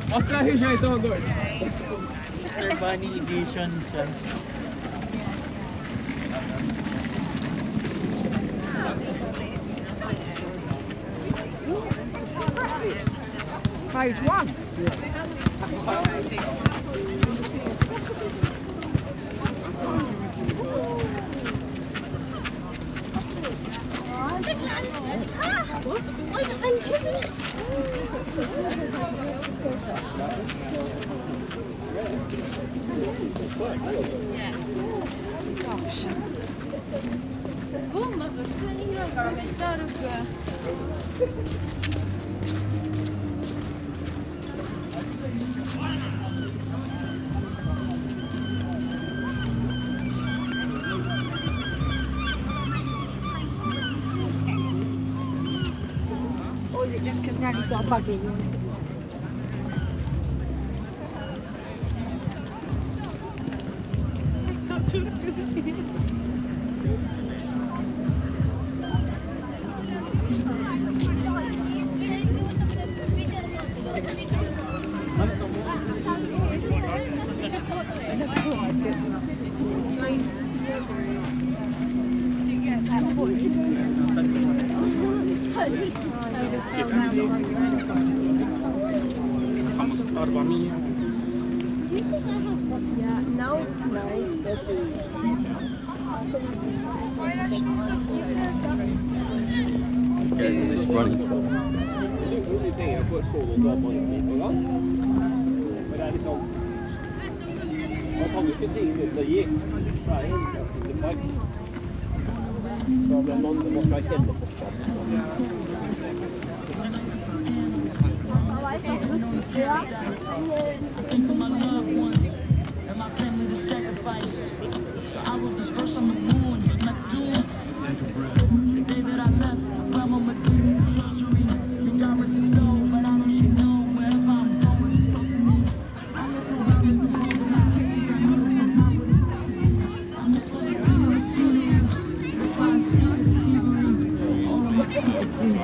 Mostra a região então, Gordo. Ceremony edition siya. Page 1. Bournemouth 普通に広いからめっちゃ歩く。Or is it just because Nanny's got a buggy? Vamos para o mim. Yeah, now it's nice, but It's running. Think of my loved ones and my family that sacrificed. So I wrote this verse on the moon, not doom. Take a breath. The day that I left, grandma gave me a rosary. Think I rest her soul, but I know she know wherever I'm going, it's close to me. I look around at the world and I feel I'm just full of spirit scenery. That's why I speak of the thievery. All of my people free.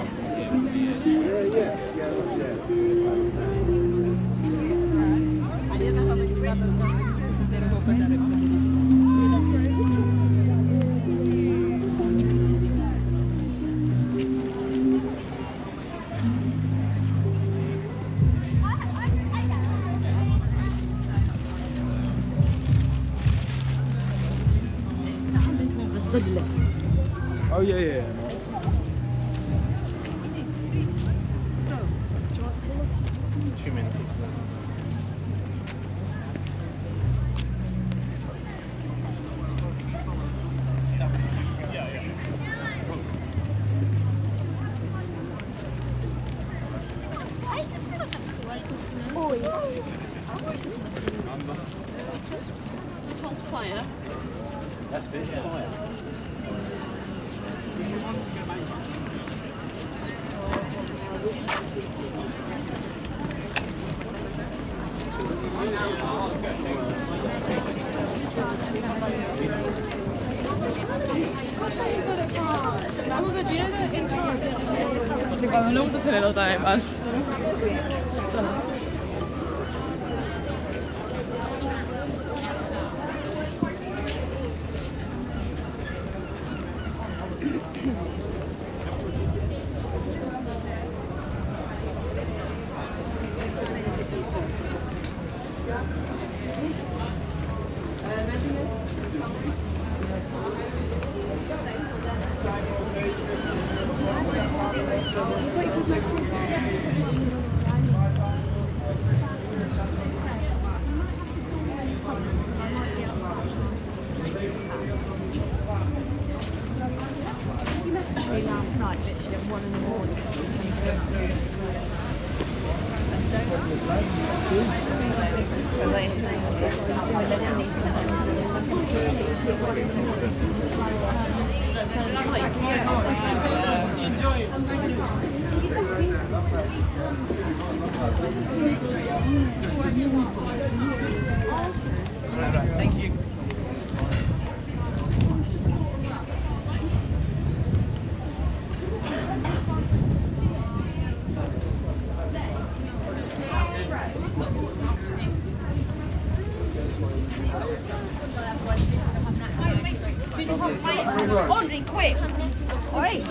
Oh yeah. hold fire. That's it, fire. Sí, cuando le gusta se le nota además. Last night, literally at 1 in the morning. Thank you. Audrey, quick! Oi!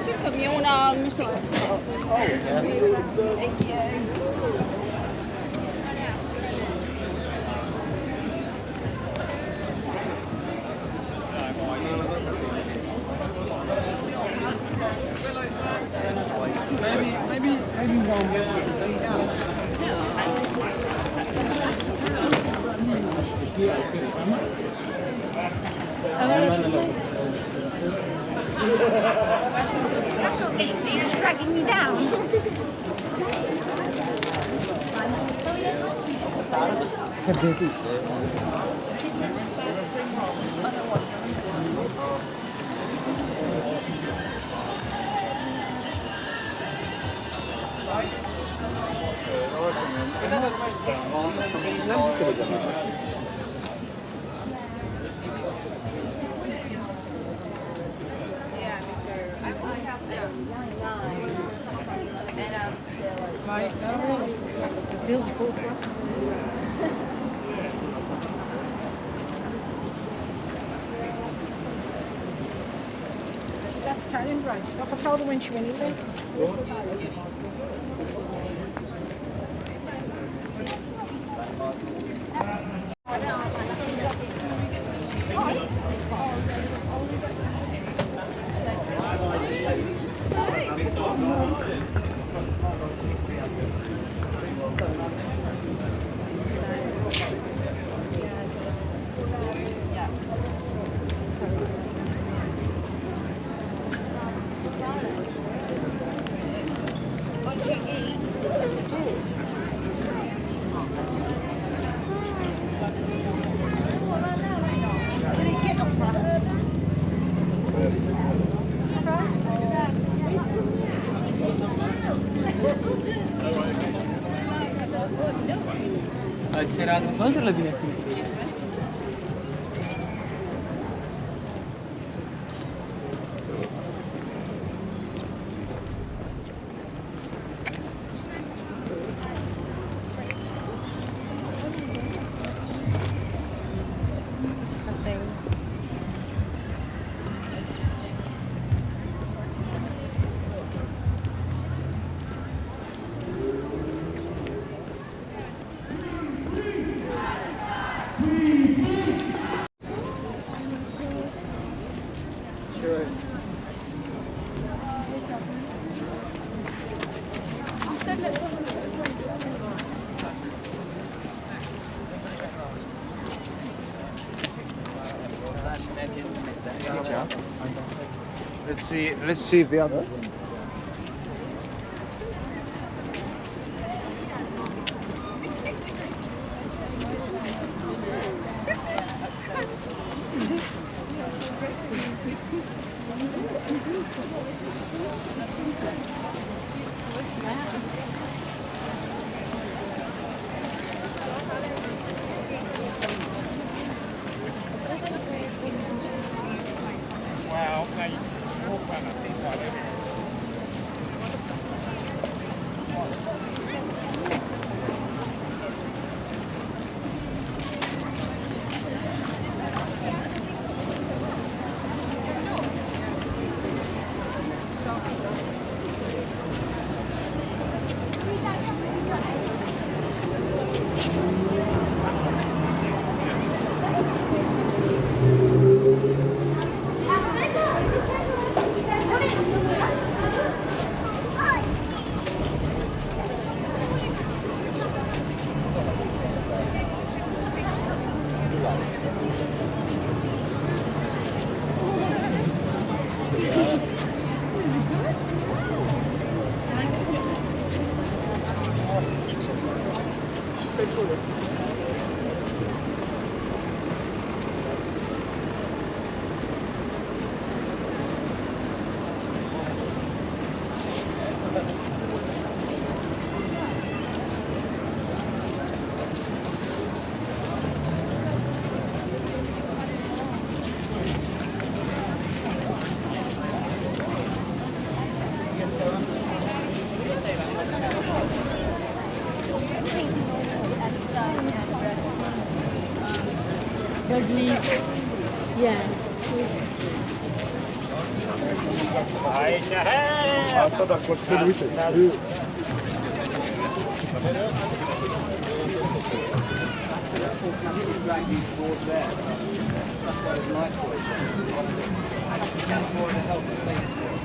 Cercami una misura. Maybe That's okay, it's dragging me down. That's turning right. I'll control the winch when you leave. c'era solamente la finestra. Let's see if the other. Dudley. Yeah. I thought that was good with it. That's why it's nice for it. It's more of a healthy place.